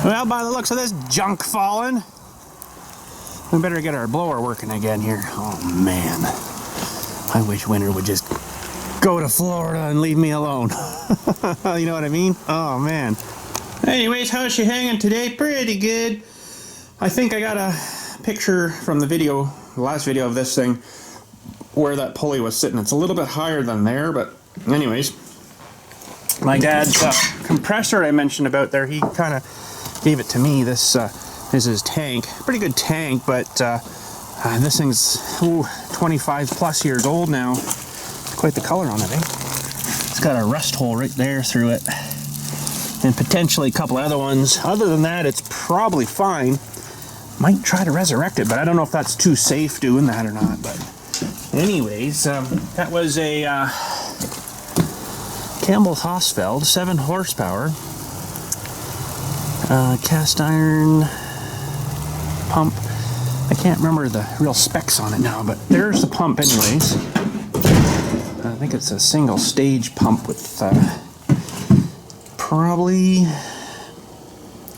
Well, by the looks of this junk falling, we better get our blower working again here. Oh man, I wish winter would just go to Florida and leave me alone. You know what I mean? Oh man. Anyways, how's she hanging today? Pretty good. I think I got a picture from the video, the last video of this thing, where that pulley was sitting. It's a little bit higher than there, but anyways, my dad's compressor I mentioned about there, he kind of gave it to me. This is his tank. Pretty good tank, but this thing's 25 plus years old now. Quite the color on it, eh? It's got a rust hole right there through it, and potentially a couple other ones. Other than that, it's probably fine. Might try to resurrect it, but I don't know if that's too safe doing that or not. But anyways, that was a Campbell's Hausfeld, 7 horsepower. Cast iron pump. I can't remember the real specs on it now, but there's the pump anyways. I think it's a single stage pump with probably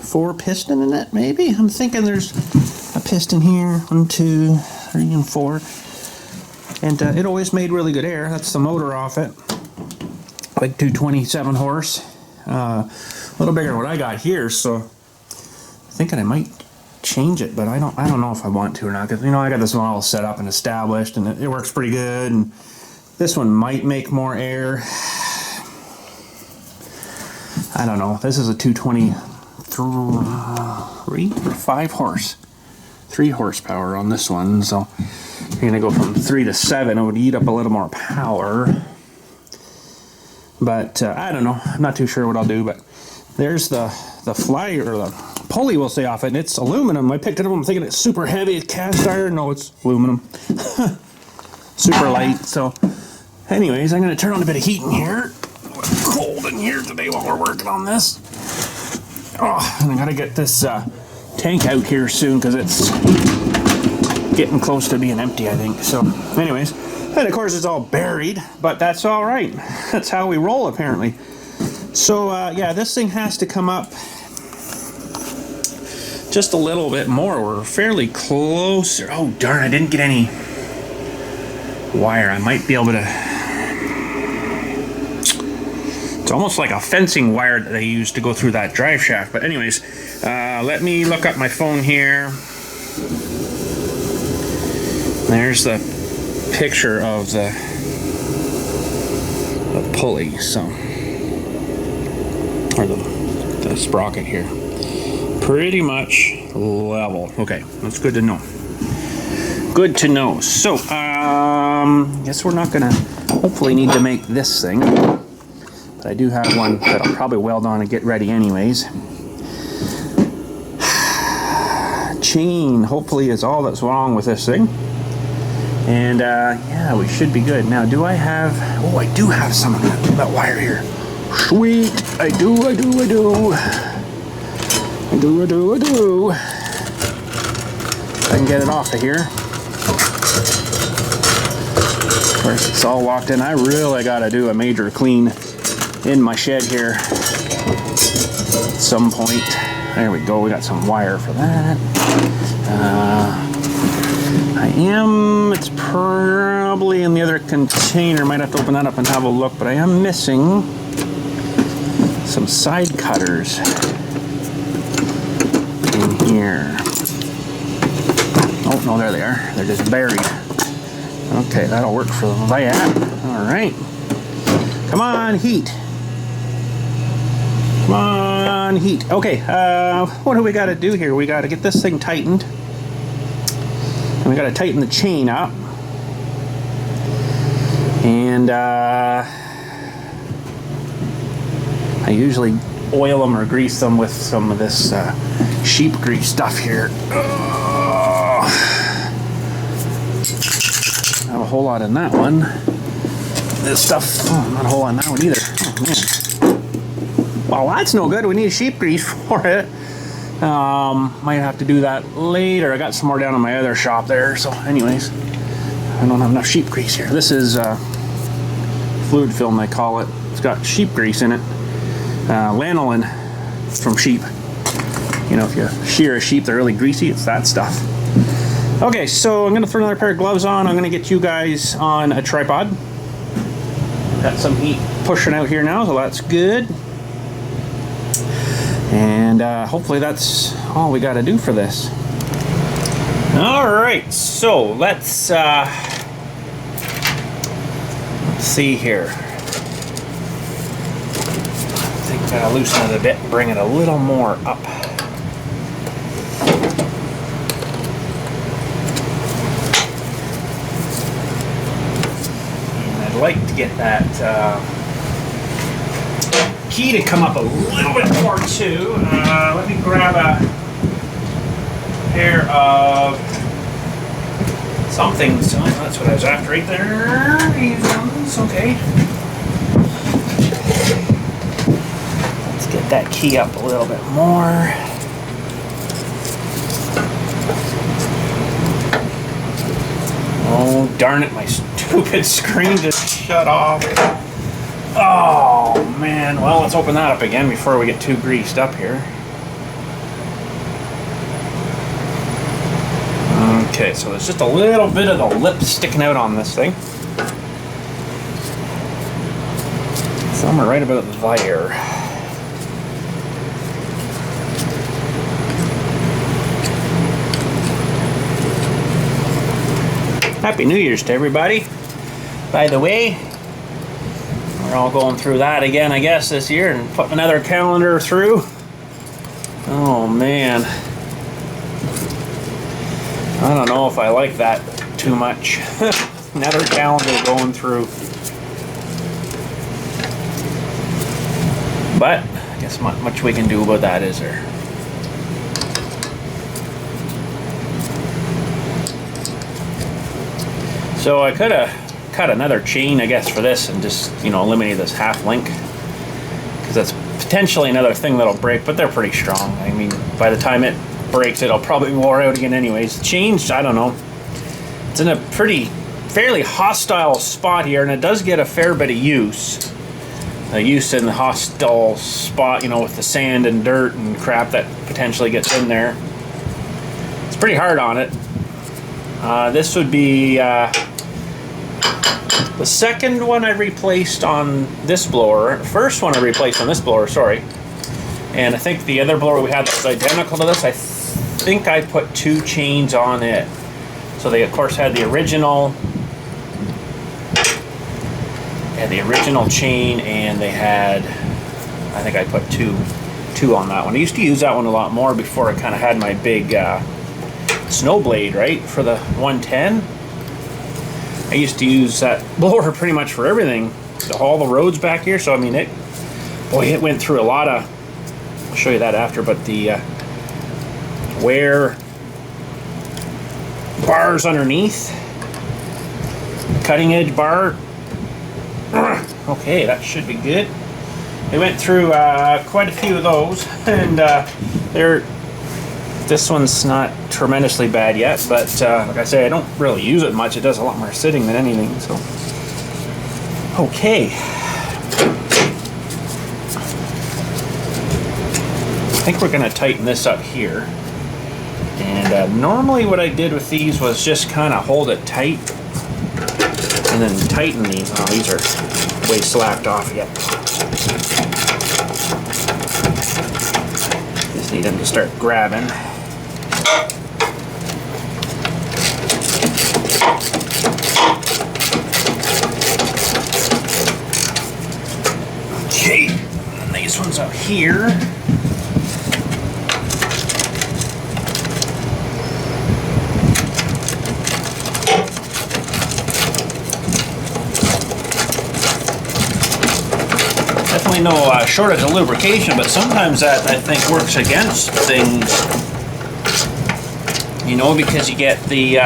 4 piston in it, maybe. I'm thinking there's a piston here, 1, 2, 3, and 4. And it always made really good air. That's the motor off it. Like 227 horse. A little bigger than what I got here, so I'm thinking I might change it, but I don't know if I want to or not, because you know I got this one all set up and established, and it works pretty good. And this one might make more air. I don't know. This is a 223 or 5 horse, 3 horsepower on this one. So you're gonna go from 3 to 7. It would eat up a little more power. But I don't know. I'm not too sure what I'll do. But there's the fly, or the pulley will stay off it. And it's aluminum. I picked it up. I'm thinking it's super heavy. It's cast iron. No, it's aluminum. Super light. So, anyways, I'm going to turn on a bit of heat in here. It's cold in here today while we're working on this. Oh, and I got to get this tank out here soon because it's getting close to being empty, I think. So, anyways. And of course it's all buried, but that's all right. That's how we roll, apparently. So yeah, this thing has to come up just a little bit more. We're fairly close. Oh darn, I didn't get any wire. I might be able to... It's almost like a fencing wire that they use to go through that drive shaft. But anyways, let me look up my phone here. There's the picture of the pulley, so, or the sprocket here, pretty much level. Okay, that's good to know. Good to know. So guess we're not gonna hopefully need to make this thing, but I do have one that I'll probably weld on and get ready anyways. Chain hopefully is all that's wrong with this thing. And yeah, we should be good. Now, do I have... Oh, I do have some of that wire here. Sweet. I do. If I can get it off of here. Of course, it's all locked in. I really got to do a major clean in my shed here at some point. There we go. We got some wire for that. It's probably in the other container. Might have to open that up and have a look, but I am missing some side cutters in here. Oh, no, there they are. They're just buried. Okay, that'll work for that. All right. Come on, heat. Come on, heat. Okay, what do we got to do here? We got to get this thing tightened. And we got to tighten the chain up. And I usually oil them or grease them with some of this sheep grease stuff here. Not a whole lot in that one. This stuff, not a whole lot in that one either. Oh, man. Well, that's no good. We need sheep grease for it. Might have to do that later. I got some more down in my other shop there. So anyways, I don't have enough sheep grease here. This is fluid film, they call it. It's got sheep grease in it. Lanolin from sheep. You know, if you shear a sheep, they're really greasy. It's that stuff. Okay, so I'm gonna throw another pair of gloves on. I'm gonna get you guys on a tripod. Got some heat pushing out here now, so that's good. And hopefully that's all we got to do for this. All right, so let's see here. I think I'll loosen it a bit and bring it a little more up. And I'd like to get that key to come up a little bit more too. Let me grab a pair of somethings. Oh, that's what I was after right there. It's okay. Let's get that key up a little bit more. Oh, darn it, my stupid screen just shut off. Oh man, well, let's open that up again before we get too greased up here. Okay, so there's just a little bit of the lip sticking out on this thing. Somewhere right about there. Happy New Year's to everybody, by the way. We're all going through that again, I guess, this year, and putting another calendar through. Oh man, I don't know if I like that too much. Another calendar going through. But I guess not much we can do about that, is there? So I could have cut another chain, I guess, for this and just, you know, eliminate this half link, because that's potentially another thing that'll break, but they're pretty strong. I mean, by the time it breaks, it'll probably wore out again anyways. The chain's, I don't know, it's in a fairly hostile spot here, and it does get a fair bit of use. Use in the hostile spot, you know, with the sand and dirt and crap that potentially gets in there. It's pretty hard on it. This would be the second one I replaced on this blower. First one I replaced on this blower, sorry. And I think the other blower we had that was identical to this, I think I put 2 chains on it. So they of course had the original chain, and they had, I think I put two on that one. I used to use that one a lot more before I kind of had my big snow blade, right, for the 110. I used to use that blower pretty much for everything, to haul the roads back here. So I mean, it went through a lot of, I'll show you that after, but the wear bars underneath, cutting edge bar. Okay, that should be good. They went through quite a few of those, and this one's not tremendously bad yet, but like I say, I don't really use it much. It does a lot more sitting than anything, so. Okay. I think we're gonna tighten this up here. And normally what I did with these was just kind of hold it tight and then tighten these. Oh, these are way slacked off yet. Just need them to start grabbing. Okay, and these ones up here. Definitely no shortage of lubrication, but sometimes that, I think, works against things, you know, because you get the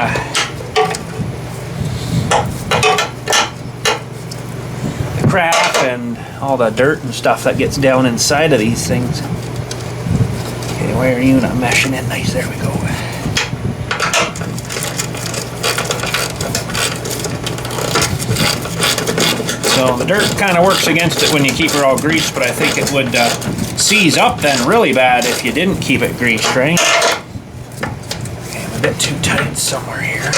crap and all the dirt and stuff that gets down inside of these things. Okay, why are you not meshing in nice? There we go. So the dirt kind of works against it when you keep it all greased, but I think it would seize up then really bad if you didn't keep it greased, right? Okay, I'm a bit too tight somewhere here.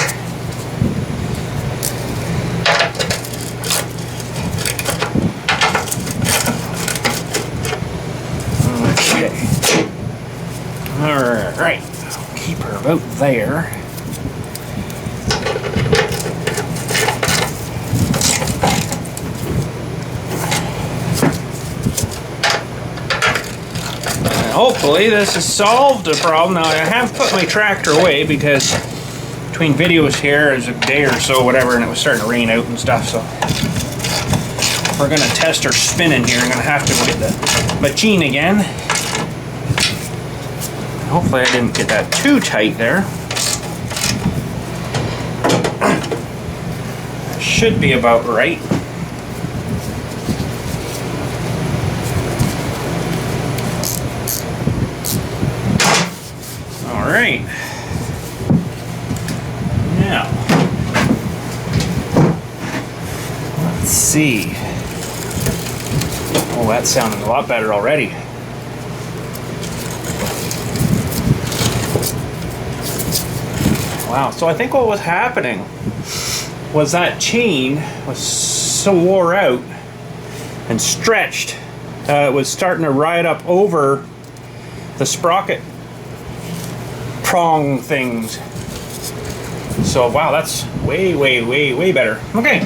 Okay. Alright, I'll keep her about there. Hopefully this has solved the problem. Now I have put my tractor away because between videos here is a day or so, whatever, and it was starting to rain out and stuff, so we're going to test her spinning here. I'm going to have to get the machine again. Hopefully I didn't get that too tight there. Should be about right. Alright. Now, let's see. Oh, that's sounding a lot better already. Wow, so I think what was happening was that chain was so wore out and stretched, it was starting to ride up over the sprocket prong things. So wow, that's way better. Okay,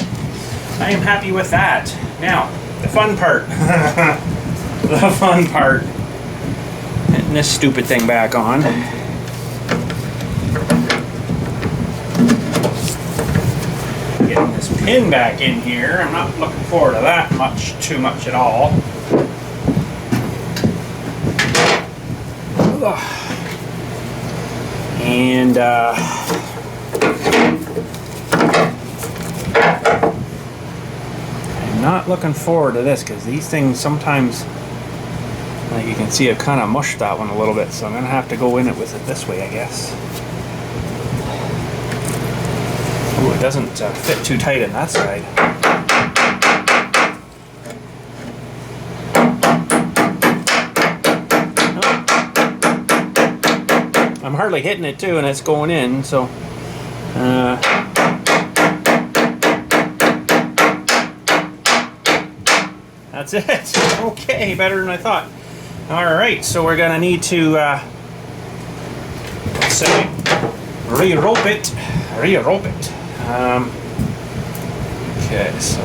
I am happy with that. Now, the fun part. The fun part. Getting this stupid thing back on. Getting this pin back in here. I'm not looking forward to that too much at all. Ugh. And I'm not looking forward to this because these things sometimes, like you can see, I've kind of mushed that one a little bit, so I'm going to have to go in it with it this way, I guess. Ooh, it doesn't fit too tight on that side. I'm hardly hitting it too, and it's going in, so that's it. Okay, better than I thought. Alright, so we're gonna need to let's say re-rope it. Okay, so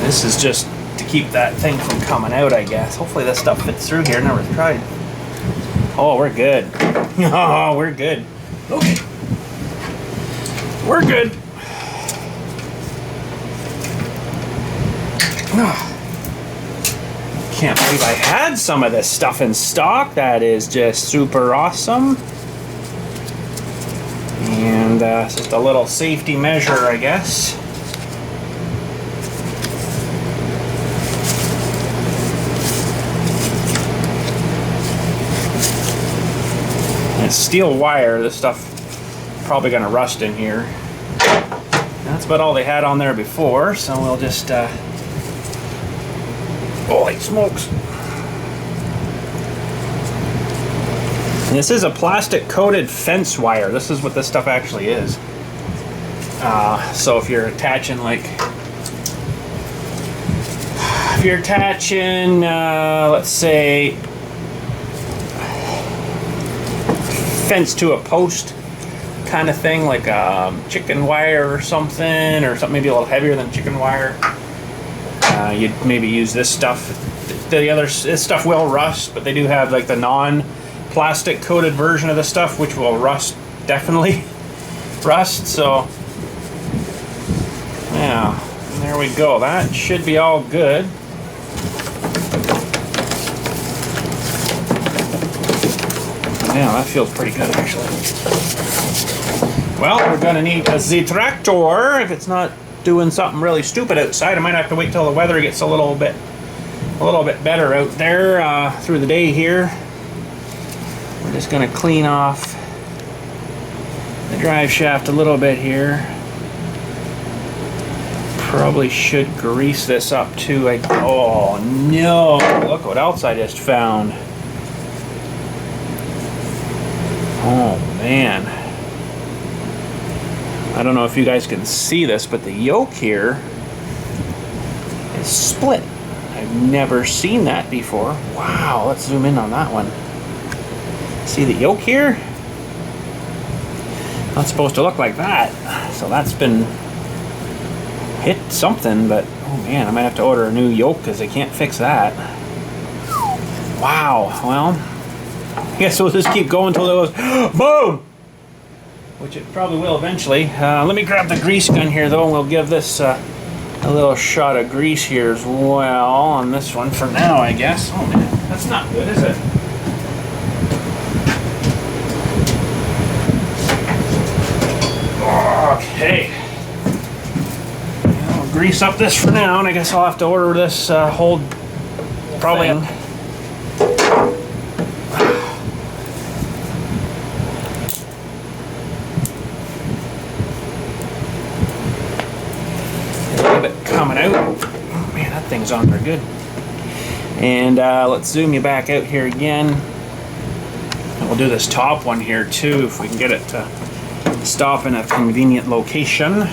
this is just to keep that thing from coming out, I guess. Hopefully this stuff fits through here. Never tried. Oh, we're good. Oh, we're good. Okay. We're good. Can't believe I had some of this stuff in stock. That is just super awesome. And it's just a little safety measure, I guess. It's steel wire. This stuff probably gonna rust in here. That's about all they had on there before, so we'll just holy smokes. And this is a plastic coated fence wire. This is what this stuff actually is. So if you're attaching let's say fence to a post kind of thing, like chicken wire or something maybe a little heavier than chicken wire, you'd maybe use this stuff. This stuff will rust, but they do have like the non-plastic coated version of the stuff, which will definitely rust. So yeah, there we go. That should be all good. Yeah, that feels pretty good actually. Well, we're gonna need the tractor if it's not doing something really stupid outside. I might have to wait till the weather gets a little bit better out there through the day here. We're just gonna clean off the drive shaft a little bit here. Probably should grease this up too. Oh no, look what else I just found. Oh man. I don't know if you guys can see this, but the yoke here is split. I've never seen that before. Wow, let's zoom in on that one. See the yoke here? Not supposed to look like that. So that's been hit something, but oh man, I might have to order a new yoke because they can't fix that. Wow, well, I guess we'll just keep going until it goes boom! Which it probably will eventually. Let me grab the grease gun here though, and we'll give this a little shot of grease here as well on this one for now, I guess. Oh man, that's not good, is it? Okay. I'll grease up this for now, and I guess I'll have to order this whole probably. Coming out. Oh man, that thing's on there good. And let's zoom you back out here again. And we'll do this top one here too, if we can get it to stop in a convenient location.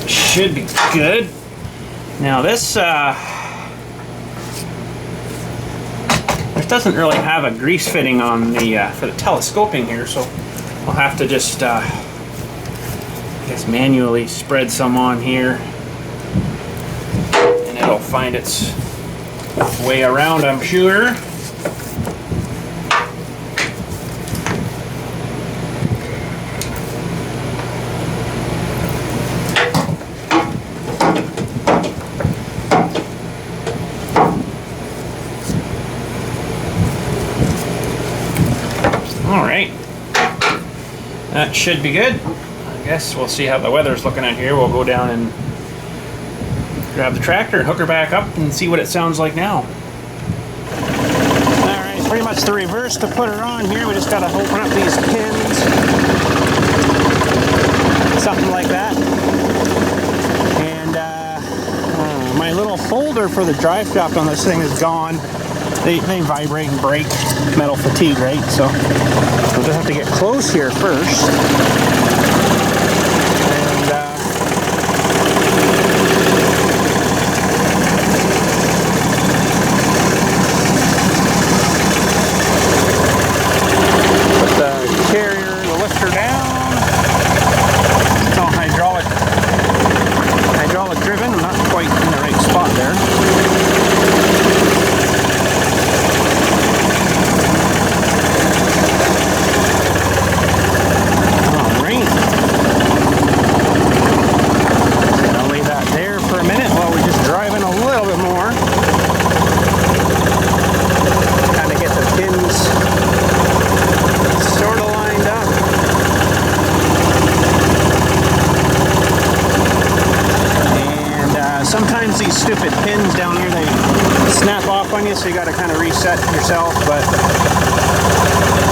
Should be good. Now this doesn't really have a grease fitting on the for the telescoping here, so I'll have to just I guess manually spread some on here, and it'll find its way around, I'm sure. Alright, that should be good. I guess we'll see how the weather's looking out here. We'll go down and grab the tractor and hook her back up and see what it sounds like now. Alright, it's pretty much the reverse to put her on here. We just gotta open up these pins. Something like that. And my little folder for the drive shaft on this thing is gone. They vibrate and break, metal fatigue, right? So we'll just have to get close here first. And put the carrier, the lifter down. It's all hydraulic driven. I'm not quite in the right spot there. Sometimes these stupid pins down here, they snap off on you, so you got to kind of reset yourself, but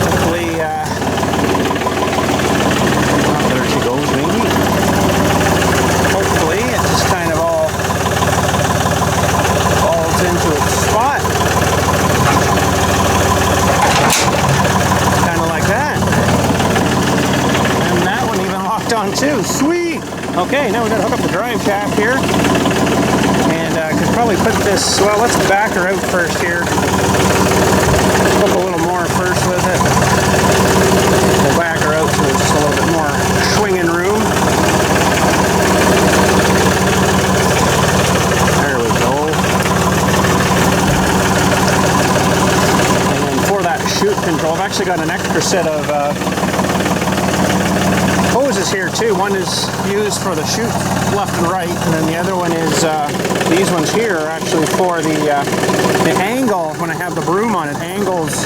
hopefully, oh, there she goes, maybe. Hopefully it just kind of all falls into its spot. Kind of like that. And that one even locked on too. Sweet! Okay, now we got to hook up the drive shaft here. And could probably put this, well, let's back her out first here. Hook a little more first with it. We'll back her out so there's just a little bit more swinging room. There we go. And then for that chute control, I've actually got an extra set of hoses here too. One is used for the chute left and right, and then the other one is these ones here are actually for the angle. When I have the broom on, it angles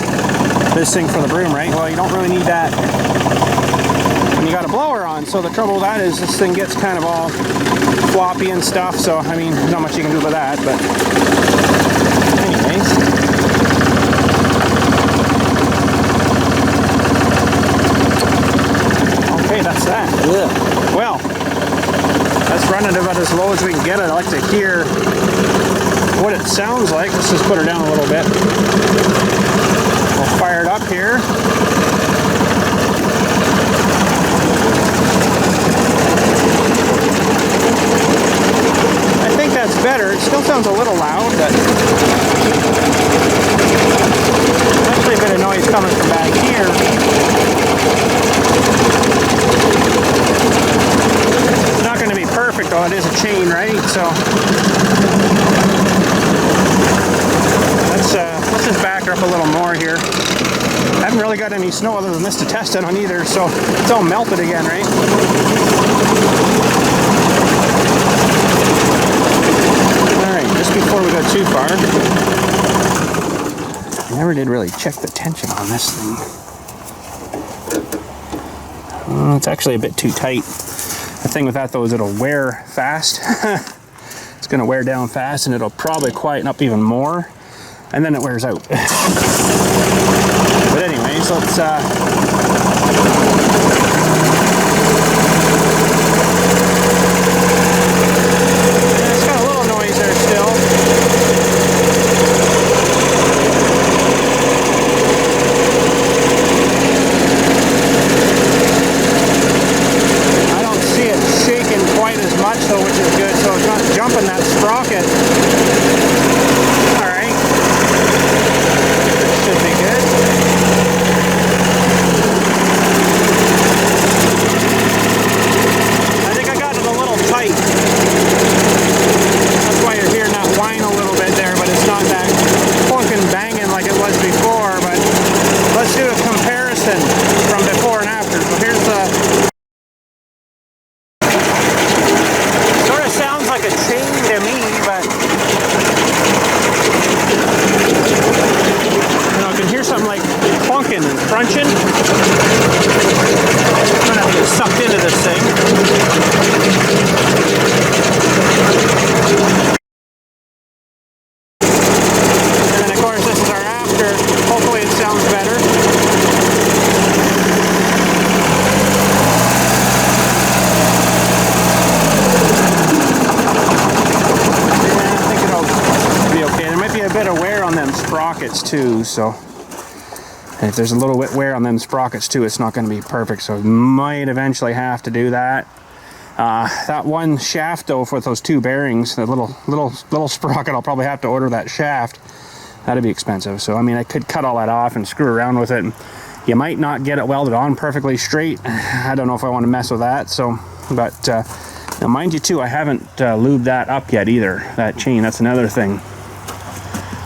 this thing for the broom, right? Well, you don't really need that when got a blower on. So the trouble with that is this thing gets kind of all floppy and stuff. So, I mean, not much you can do with that, but anyways. Okay, that's that. Yeah. Well, let's run it about as low as we can get it. I like to hear what it sounds like. Let's just put her down a little bit. We'll fire it up here. I think that's better. It still sounds a little loud, but actually a bit of noise coming from back here. It's not going to be perfect though. It is a chain, right? So let's just back her up a little more here. I haven't really got any snow other than this to test it on either, so it's all melted again, right? Alright, just before we go too far, I never did really check the tension on this thing. It's actually a bit too tight. The thing with that though is it'll wear fast. It's going to wear down fast and it'll probably quieten up even more. And then it wears out. But anyways, let's it's got a little noise there still. I don't see it shaking quite as much though, which is good, so it's not jumping that sprocket. Should be good. I think I got it a little tight. That's why you're hearing that whine a little bit there, but it's not that funkin' banging like it was before. But let's do a comparison from before and after. So here's the... Sort of sounds like a chain to me, but... I can hear something like clunking and crunching. I'm gonna have to get sucked into this thing. And then of course this is our after. Hopefully it sounds better. Yeah, I think it'll be okay. There might be a bit of wear on them sprockets too, so and if there's a little bit wear on them sprockets too, it's not going to be perfect, so we might eventually have to do that. That one shaft though, for those two bearings, that little sprocket, I'll probably have to order that shaft. That'd be expensive, so I mean I could cut all that off and screw around with it. You might not get it welded on perfectly straight. I don't know if I want to mess with that, so but now mind you too, I haven't lubed that up yet either, that chain. That's another thing.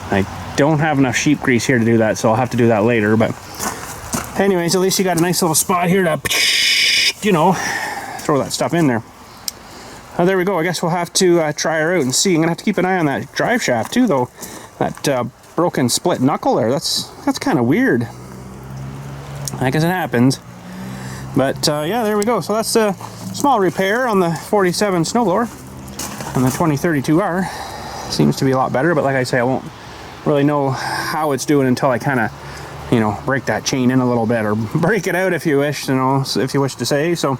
I don't have enough sheep grease here to do that, so I'll have to do that later. But anyways, at least you got a nice little spot here to, you know, throw that stuff in there. There we go. I guess we'll have to try her out and see. I'm gonna have to keep an eye on that drive shaft too, though. That broken split knuckle there. That's kind of weird. I guess it happens. But yeah, there we go. So that's a small repair on the 47 snowblower, and the 2032R seems to be a lot better. But like I say, I won't really know how it's doing until I kind of, you know, break that chain in a little bit, or break it out if you wish, you know, if you wish to say. So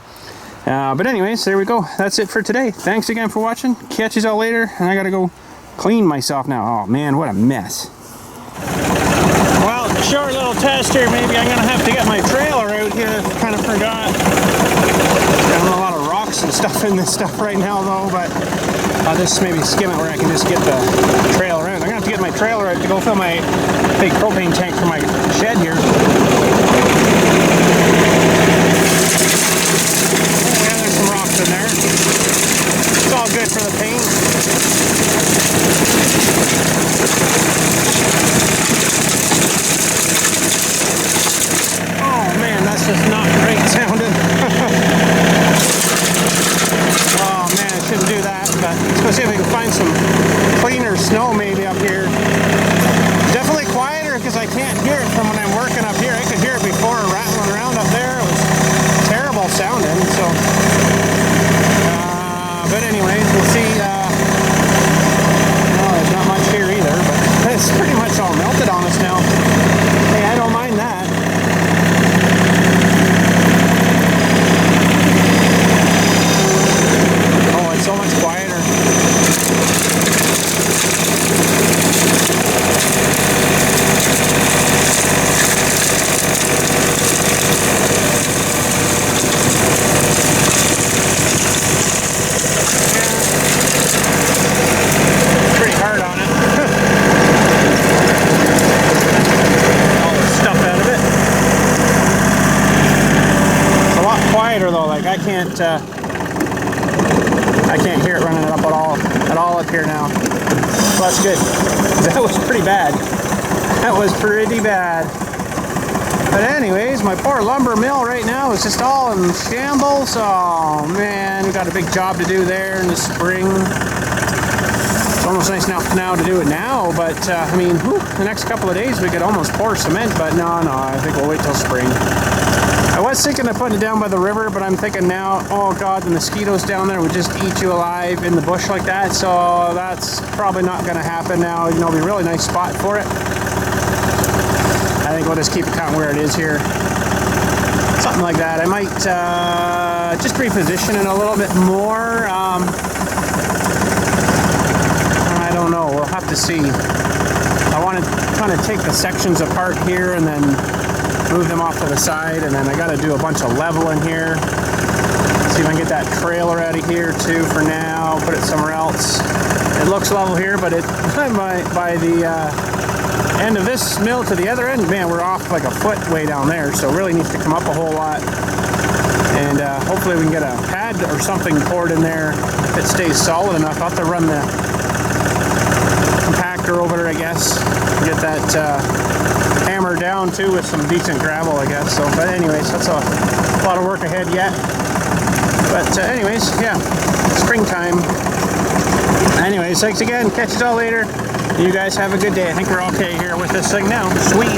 but anyways, there we go. That's it for today. Thanks again for watching. Catch you all later, and I gotta go clean myself now. Oh man, what a mess. Well, short little test here. Maybe I'm gonna have to get my trailer out here. Kind of forgot. Got a lot of rocks and stuff in this stuff right now though, but I'll just maybe skim it where I can just get the trailer out. I'm gonna have to get my trailer out to go fill my big propane tank for my shed here. Oh yeah, there's some rocks in there. It's all good for the paint. Oh man, that's just not great sounding. Oh man, I shouldn't do that, but let's go see if we can find some cleaner snow maybe up here. Definitely quieter because I can't hear it from when I'm working up here. I could hear it before rattling around up there. It was terrible sounding. can't hear it running up at all up here now. So that's good. That was pretty bad. That was pretty bad. But anyways, my poor lumber mill right now is just all in shambles. Oh man, we got a big job to do there in the spring. It's almost nice enough now to do it now, but I mean, the next couple of days we could almost pour cement, but no, I think we'll wait till spring. I was thinking of putting it down by the river, but I'm thinking now, oh God, the mosquitoes down there would just eat you alive in the bush like that, so that's probably not going to happen now. You know, it'll be a really nice spot for it. I think we'll just keep it kind of where it is here. Something like that. I might just reposition it a little bit more. I don't know. We'll have to see. I want to kind of take the sections apart here and then move them off to the side, and then I got to do a bunch of leveling here. See if I can get that trailer out of here too for now. Put it somewhere else. It looks level here, but it by the end of this mill to the other end, man, we're off like a foot way down there, so it really needs to come up a whole lot. And hopefully we can get a pad or something poured in there if it stays solid enough. I'll have to run the compactor over there, I guess, get that hammer down too with some decent gravel, I guess. So, but anyways, that's a lot of work ahead yet. But anyways, yeah, springtime. Anyways, thanks again. Catch you all later. You guys have a good day. I think we're okay here with this thing now. Sweet.